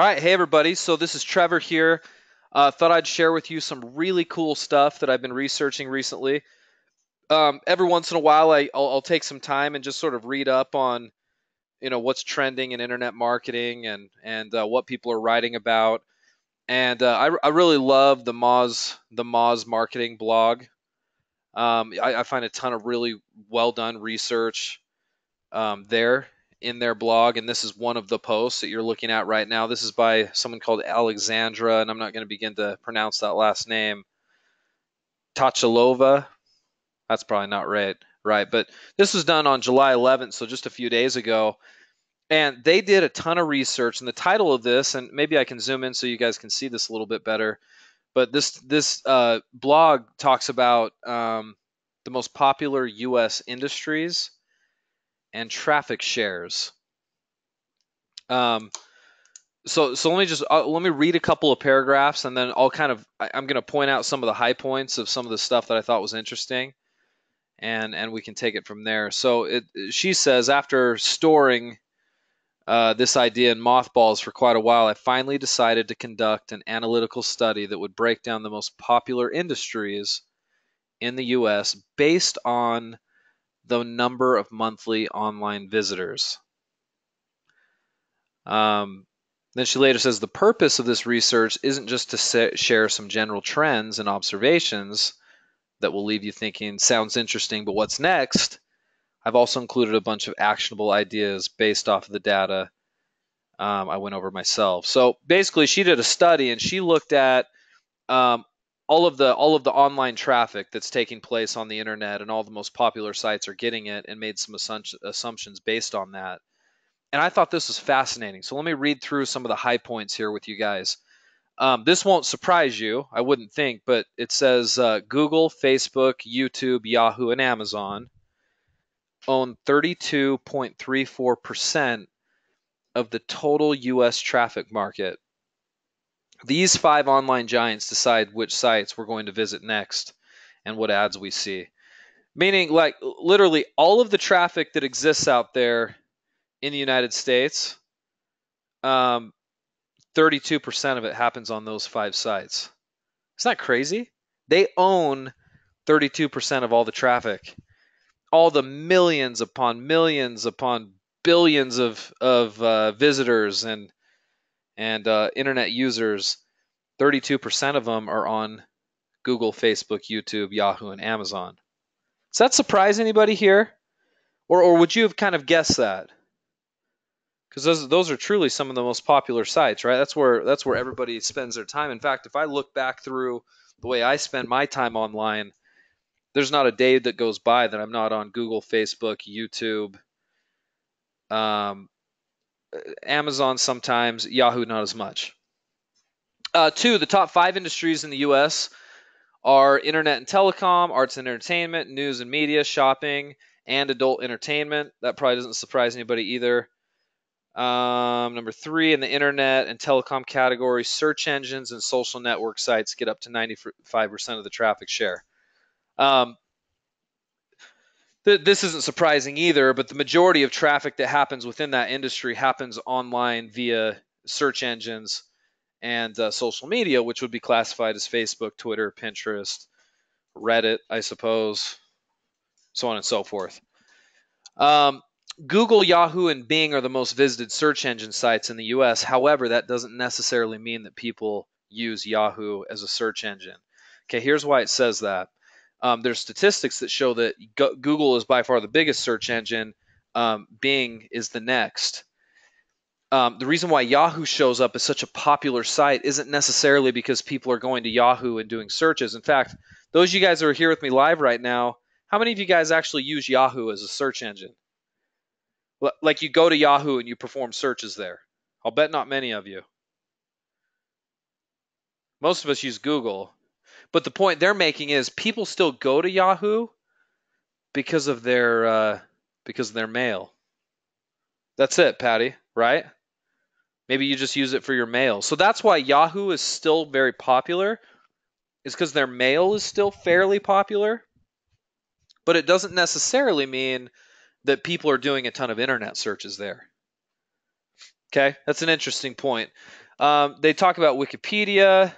All right, hey everybody. So this is Trevor here. Thought I'd share with you some really cool stuff that I've been researching recently. Every once in a while, I'll take some time and just sort of read up on what's trending in internet marketing and what people are writing about. And I really love the Moz marketing blog. I find a ton of really well done research there in their blog, and this is one of the posts that you're looking at right now. This is by someone called Alexandra, and I'm not going to begin to pronounce that last name. Tachalova. That's probably not right, but this was done on July 11th, so just a few days ago. And they did a ton of research, and the title of this, and maybe I can zoom in so you guys can see this a little bit better. But this blog talks about the most popular U.S. industries and traffic shares. Um, so let me read a couple of paragraphs, and then I'm going to point out some of the high points of some of the stuff that I thought was interesting, and we can take it from there. So she says, after storing this idea in mothballs for quite a while, I finally decided to conduct an analytical study that would break down the most popular industries in the U.S. based on the number of monthly online visitors. Then she later says the purpose of this research isn't just to share some general trends and observations that will leave you thinking, sounds interesting, but what's next? I've also included a bunch of actionable ideas based off of the data I went over myself. So basically, she did a study and she looked at um, all of the online traffic that's taking place on the internet, and all the most popular sites are getting it, and made some assumptions based on that. And I thought this was fascinating. So let me read through some of the high points here with you guys. This won't surprise you, I wouldn't think, but it says Google, Facebook, YouTube, Yahoo, and Amazon own 32.34% of the total U.S. traffic market. These five online giants decide which sites we're going to visit next and what ads we see. Meaning, like, literally all of the traffic that exists out there in the United States, 32% of it happens on those five sites. Isn't that crazy? They own 32% of all the traffic, all the millions upon billions of visitors and internet users. 32% of them are on Google, Facebook, YouTube, Yahoo, and Amazon. Does that surprise anybody here, or would you have kind of guessed that? Because those are truly some of the most popular sites, right? That's where everybody spends their time. In fact, if I look back through the way I spend my time online, there's not a day that goes by that I'm not on Google, Facebook, YouTube, um, Amazon sometimes, Yahoo not as much. Two, the top five industries in the U.S. are internet and telecom, arts and entertainment, news and media, shopping, and adult entertainment. That probably doesn't surprise anybody either. Number three, in the internet and telecom category, search engines and social network sites get up to 95% of the traffic share. This isn't surprising either, but the majority of traffic that happens within that industry happens online via search engines and social media, which would be classified as Facebook, Twitter, Pinterest, Reddit, I suppose, so on and so forth. Google, Yahoo, and Bing are the most visited search engine sites in the US. However, that doesn't necessarily mean that people use Yahoo as a search engine. Okay, here's why it says that. There's statistics that show that Google is by far the biggest search engine. Bing is the next. The reason why Yahoo shows up as such a popular site isn't necessarily because people are going to Yahoo and doing searches. In fact, those of you guys that are here with me live right now, how many of you guys actually use Yahoo as a search engine? Like, you go to Yahoo and you perform searches there. I'll bet not many of you. Most of us use Google. But the point they're making is people still go to Yahoo because of their mail. That's it, Patty, right? Maybe you just use it for your mail. So that's why Yahoo is still very popular, is because their mail is still fairly popular. But it doesn't necessarily mean that people are doing a ton of internet searches there. Okay, that's an interesting point. They talk about Wikipedia.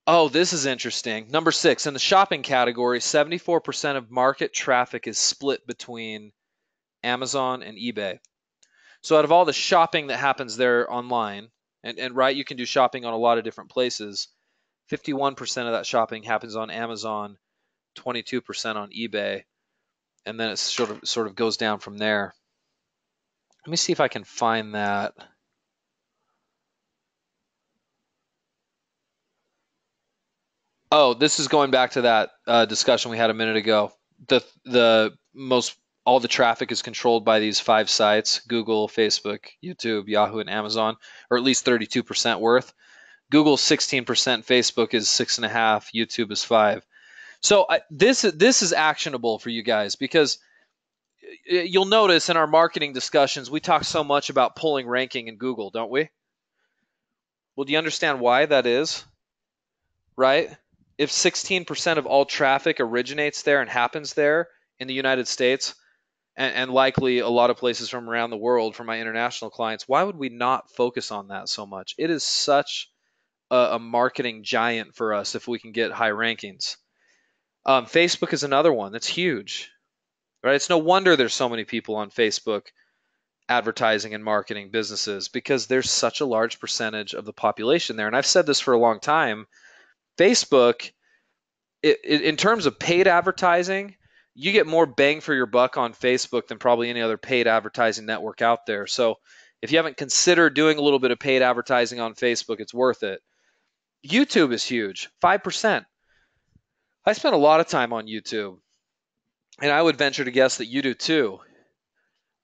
Oh, this is interesting. Number 6, in the shopping category, 74% of market traffic is split between Amazon and eBay. So out of all the shopping that happens there online, and right, you can do shopping on a lot of different places, 51% of that shopping happens on Amazon, 22% on eBay, and then it sort of goes down from there. Let me see if I can find that. Oh, this is going back to that discussion we had a minute ago. The most all the traffic is controlled by these 5 sites: Google, Facebook, YouTube, Yahoo, and Amazon, or at least 32% worth. Google's 16%, Facebook is 6.5, YouTube is 5. So this is actionable for you guys because you'll notice in our marketing discussions we talk so much about pulling ranking in Google, don't we? Well, do you understand why that is? Right? If 16% of all traffic originates there and happens there in the United States, and likely a lot of places from around the world for my international clients, why would we not focus on that so much? It is such a marketing giant for us if we can get high rankings. Facebook is another one that's huge, right? It's no wonder there's so many people on Facebook advertising and marketing businesses because there's such a large percentage of the population there. And I've said this for a long time. Facebook, in terms of paid advertising, you get more bang for your buck on Facebook than probably any other paid advertising network out there. So if you haven't considered doing a little bit of paid advertising on Facebook, it's worth it. YouTube is huge, 5%. I spend a lot of time on YouTube, and I would venture to guess that you do too.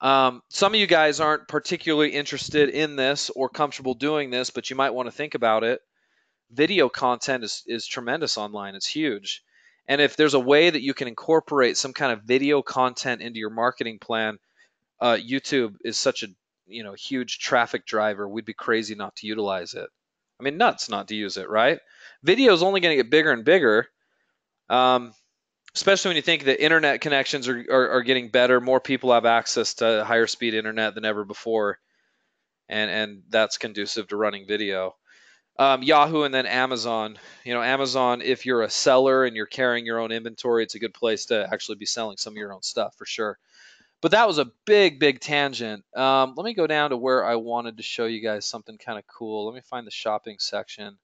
Some of you guys aren't particularly interested in this or comfortable doing this, but you might want to think about it. Video content is tremendous online. It's huge. And if there's a way that you can incorporate some kind of video content into your marketing plan, YouTube is such a huge traffic driver. We'd be crazy not to utilize it. I mean, nuts not to use it, right? Video is only going to get bigger and bigger, especially when you think that internet connections are getting better. More people have access to higher speed internet than ever before, and that's conducive to running video. Yahoo and then Amazon. Amazon, if you're a seller and you're carrying your own inventory, it's a good place to actually be selling some of your own stuff for sure. But that was a big, big tangent. Let me go down to where I wanted to show you guys something kind of cool. Let me find the shopping section.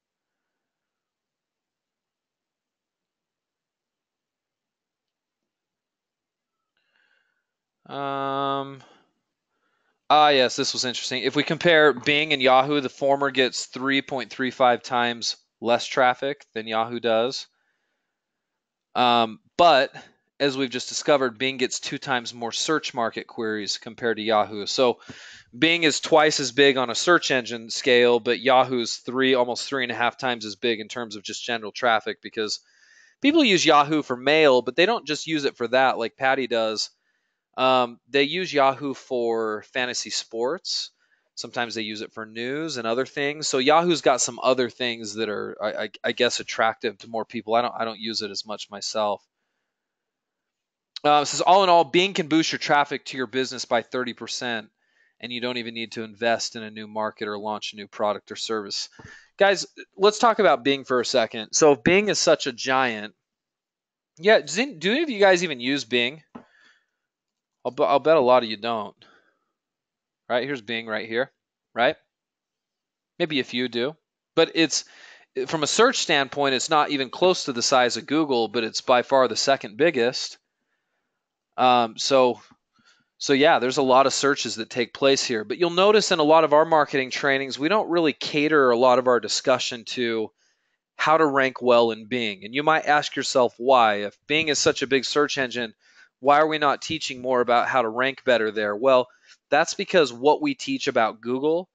Yes, this was interesting. If we compare Bing and Yahoo, the former gets 3.35 times less traffic than Yahoo does. But as we've just discovered, Bing gets 2 times more search market queries compared to Yahoo. So Bing is twice as big on a search engine scale, but Yahoo's almost 3.5 times as big in terms of just general traffic, because people use Yahoo for mail, but they don't just use it for that like Patty does. They use Yahoo for fantasy sports. Sometimes they use it for news and other things. So Yahoo's got some other things that are, I guess, attractive to more people. I don't use it as much myself. It says all in all, Bing can boost your traffic to your business by 30%, and you don't even need to invest in a new market or launch a new product or service. Guys, let's talk about Bing for a second. So if Bing is such a giant, yeah, do any of you guys even use Bing? I'll bet a lot of you don't. Right, here's Bing right here, right? Maybe a few do, but it's from a search standpoint, it's not even close to the size of Google, but it's by far the second biggest. So yeah, there's a lot of searches that take place here. But you'll notice in a lot of our marketing trainings, we don't really cater a lot of our discussion to how to rank well in Bing. And you might ask yourself why. If Bing is such a big search engine, why are we not teaching more about how to rank better there? Well, that's because what we teach about Google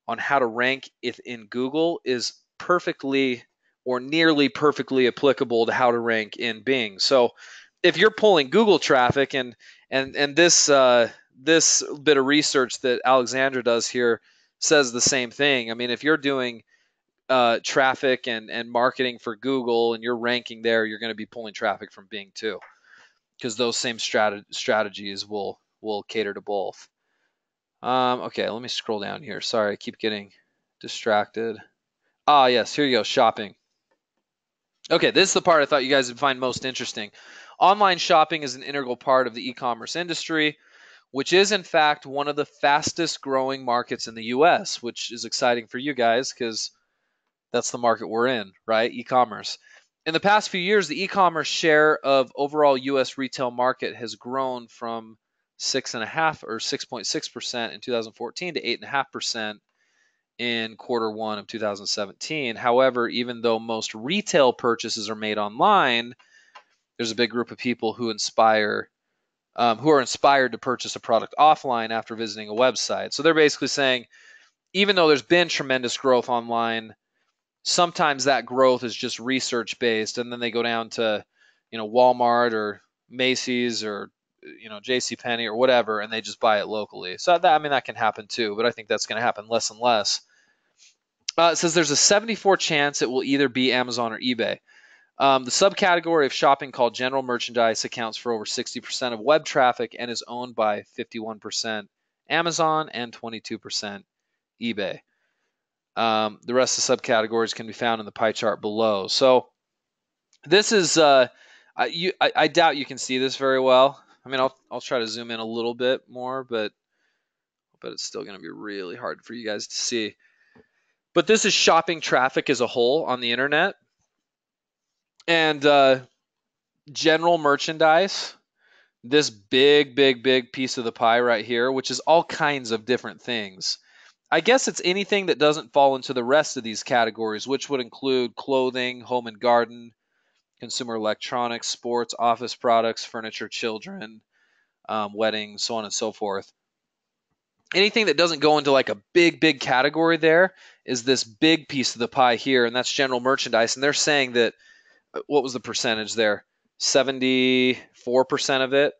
on how to rank in Google is perfectly or nearly perfectly applicable to how to rank in Bing. So if you're pulling Google traffic, and this bit of research that Alexandra does here says the same thing. I mean, if you're doing traffic and marketing for Google and you're ranking there, you're going to be pulling traffic from Bing too, because those same strategies will cater to both. Okay, let me scroll down here. Sorry, I keep getting Distracted. Ah, yes, here you go, shopping. Okay, this is the part I thought you guys would find most interesting. Online shopping is an integral part of the e-commerce industry, which is in fact one of the fastest growing markets in the US, which is exciting for you guys because that's the market we're in, right? E-commerce. In the past few years, the e-commerce share of overall US retail market has grown from 6.5 or 6.6% in 2014 to 8.5% in quarter one of 2017. However, even though most retail purchases are made online, there's a big group of people who are inspired to purchase a product offline after visiting a website. So they're basically saying, even though there's been tremendous growth online, sometimes that growth is just research based, and then they go down to, Walmart or Macy's or J.C. Penney or whatever, and they just buy it locally. So that can happen too, but I think that's going to happen less and less. It says there's a 74 chance it will either be Amazon or eBay. The subcategory of shopping called general merchandise accounts for over 60% of web traffic and is owned by 51% Amazon and 22% eBay. The rest of the subcategories can be found in the pie chart below. So this is, I doubt you can see this very well. I'll try to zoom in a little bit more, but it's still going to be really hard for you guys to see. But this is shopping traffic as a whole on the internet. And general merchandise, this big, big, big piece of the pie right here, which is all kinds of different things. I guess it's anything that doesn't fall into the rest of these categories, which would include clothing, home and garden, consumer electronics, sports, office products, furniture, children, weddings, so on and so forth. Anything that doesn't go into like a big, big category there is this big piece of the pie here, and that's general merchandise. And they're saying that, what was the percentage there? 74% of it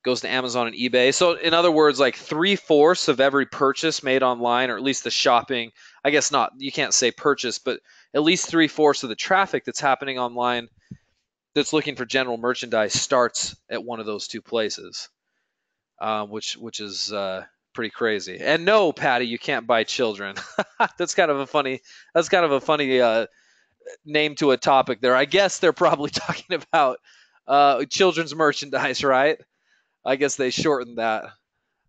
goes to Amazon and eBay. So in other words, like 3/4 of every purchase made online, or at least the shopping, I guess not, you can't say purchase, but at least 3/4 of the traffic that's happening online that's looking for general merchandise starts at one of those two places, which is pretty crazy. And no, Patty, you can't buy children. That's kind of a funny. That's kind of a funny name to a topic there. I guess they're probably talking about children's merchandise, right? I guess they shortened that.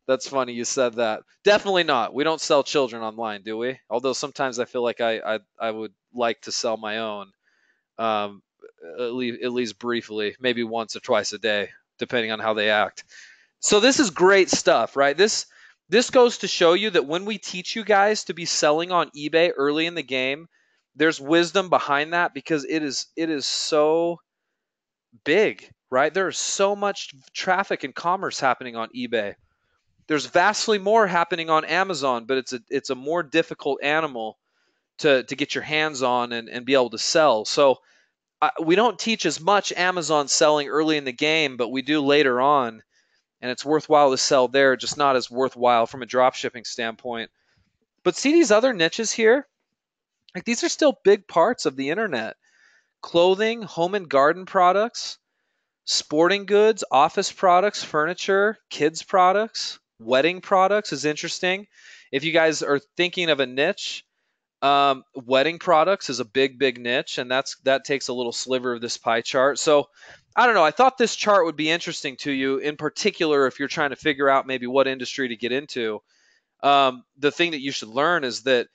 That's funny you said that. Definitely not. We don't sell children online, do we? Although sometimes I feel like I would like to sell my own, um, at least briefly, maybe once or twice a day, depending on how they act. So this is great stuff, right? This goes to show you that when we teach you guys to be selling on eBay early in the game, there's wisdom behind that because it is so big, right? There is so much traffic and commerce happening on eBay. There's vastly more happening on Amazon, but it's a more difficult animal to get your hands on and be able to sell. So we don't teach as much Amazon selling early in the game, but we do later on, and it's worthwhile to sell there, just not as worthwhile from a drop shipping standpoint. But see these other niches here? Like these are still big parts of the internet. Clothing, home and garden products, sporting goods, office products, furniture, kids products, wedding products is interesting. If you guys are thinking of a niche, wedding products is a big, big niche, and that takes a little sliver of this pie chart. So I don't know. I thought this chart would be interesting to you, in particular if you're trying to figure out maybe what industry to get into. The thing that you should learn is that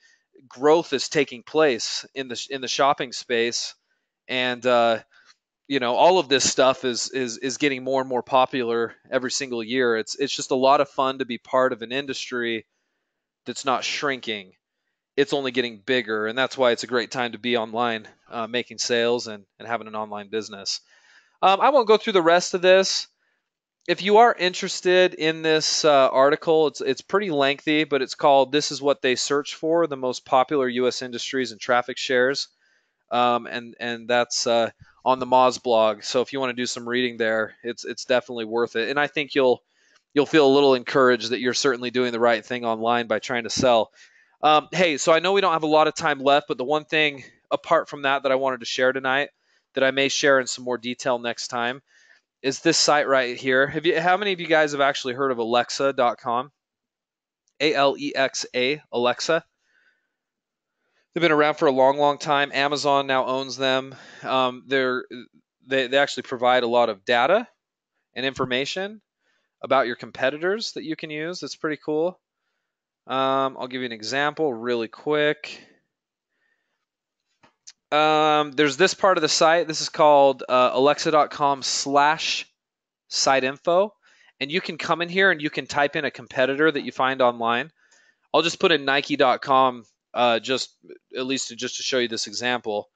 growth is taking place in the shopping space, and all of this stuff is getting more and more popular every single year. It's just a lot of fun to be part of an industry that's not shrinking. It's only getting bigger, and that's why it's a great time to be online, making sales and having an online business. I won't go through the rest of this. If you are interested in this article, it's pretty lengthy, but it's called "This is what they search for: the most popular U.S. industries and traffic shares," and that's on the Moz blog. So if you want to do some reading there, it's definitely worth it. And I think you'll feel a little encouraged that you're certainly doing the right thing online by trying to sell. Hey, so I know we don't have a lot of time left, but the one thing apart from that I wanted to share tonight, that I may share in some more detail next time, is this site right here. How many of you guys have actually heard of Alexa.com? Alexa, Alexa. They've been around for a long, long time. Amazon now owns them. They actually provide a lot of data and information about your competitors that you can use. That's pretty cool. I'll give you an example really quick. There's this part of the site. This is called alexa.com/site info. And you can come in here and you can type in a competitor that you find online. I'll just put in Nike.com just at least to show you this example.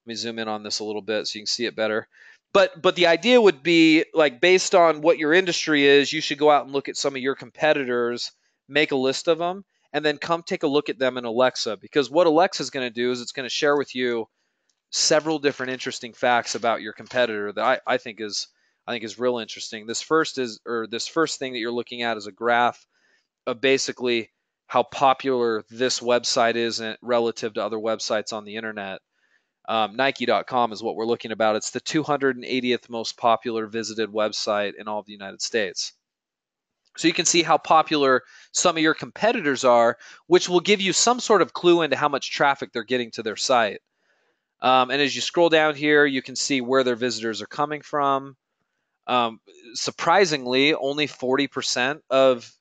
Let me zoom in on this a little bit so you can see it better. But the idea would be, like, based on what your industry is, you should go out and look at some of your competitors, make a list of them, and then come take a look at them in Alexa. Because what Alexa is going to do is it's going to share with you several different interesting facts about your competitor that I think is real interesting. This first thing that you're looking at is a graph of basically how popular this website is relative to other websites on the internet. Nike.com is what we're looking about. It's the 280th most popular visited website in all of the United States. So you can see how popular some of your competitors are, which will give you some sort of clue into how much traffic they're getting to their site. And as you scroll down here, you can see where their visitors are coming from. Surprisingly, only 40% of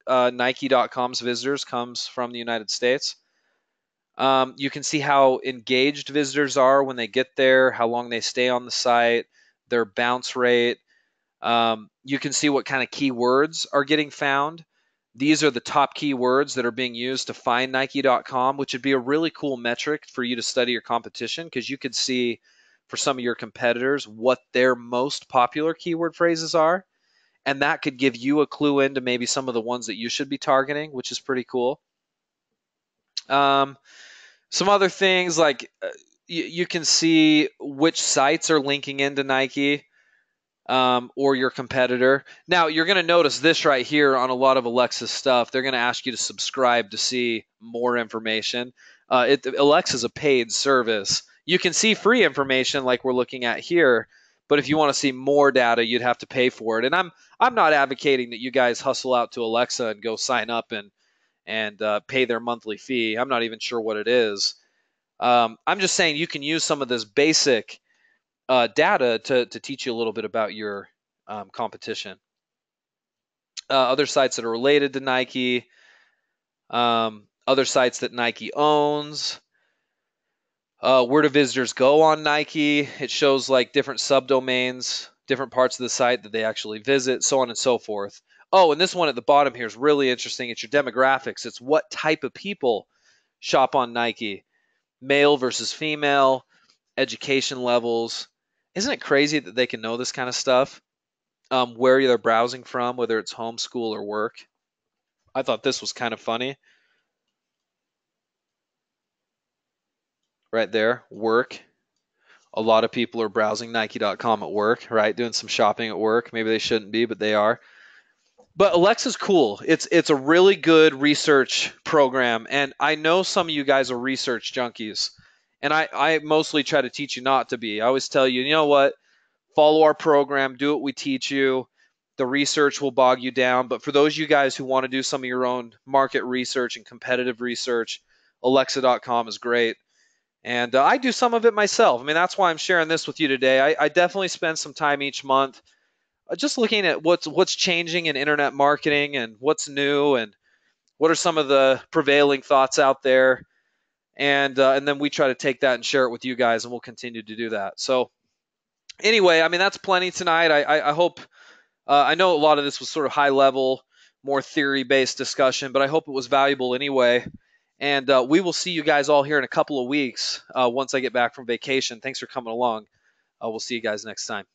Nike.com's visitors comes from the United States. You can see how engaged visitors are when they get there, how long they stay on the site, their bounce rate. You can see what kind of keywords are getting found. These are the top keywords that are being used to find Nike.com, which would be a really cool metric for you to study your competition, because you could see for some of your competitors what their most popular keyword phrases are. And that could give you a clue into maybe some of the ones that you should be targeting, which is pretty cool. Some other things like you can see which sites are linking into Nike or your competitor. Now, you're going to notice this right here on a lot of Alexa stuff. They're going to ask you to subscribe to see more information. Alexa's a paid service. You can see free information like we're looking at here, but if you want to see more data, you'd have to pay for it. And I'm not advocating that you guys hustle out to Alexa and go sign up and pay their monthly fee. I'm not even sure what it is. I'm just saying you can use some of this basic data to teach you a little bit about your competition. Other sites that are related to Nike, other sites that Nike owns. Where do visitors go on Nike? It shows like different subdomains, different parts of the site that they actually visit, so on and so forth. Oh, and this one at the bottom here is really interesting. It's your demographics. It's what type of people shop on Nike. Male versus female, education levels. Isn't it crazy that they can know this kind of stuff? Where they're browsing from, whether it's homeschool or work. I thought this was kind of funny. Right there, work. A lot of people are browsing Nike.com at work, right? Doing some shopping at work. Maybe they shouldn't be, but they are. But Alexa's cool. It's a really good research program, and I know some of you guys are research junkies, and I mostly try to teach you not to be. I always tell you, you know what? Follow our program, do what we teach you. The research will bog you down, but for those of you guys who want to do some of your own market research and competitive research, Alexa.com is great. And I do some of it myself. I mean, that's why I'm sharing this with you today. I definitely spend some time each month just looking at what's changing in internet marketing and what's new and what are some of the prevailing thoughts out there. And then we try to take that and share it with you guys, and we'll continue to do that. So anyway, I mean, that's plenty tonight. I hope, I know a lot of this was sort of high level, more theory based discussion, but I hope it was valuable anyway. And we will see you guys all here in a couple of weeks once I get back from vacation. Thanks for coming along. We'll see you guys next time.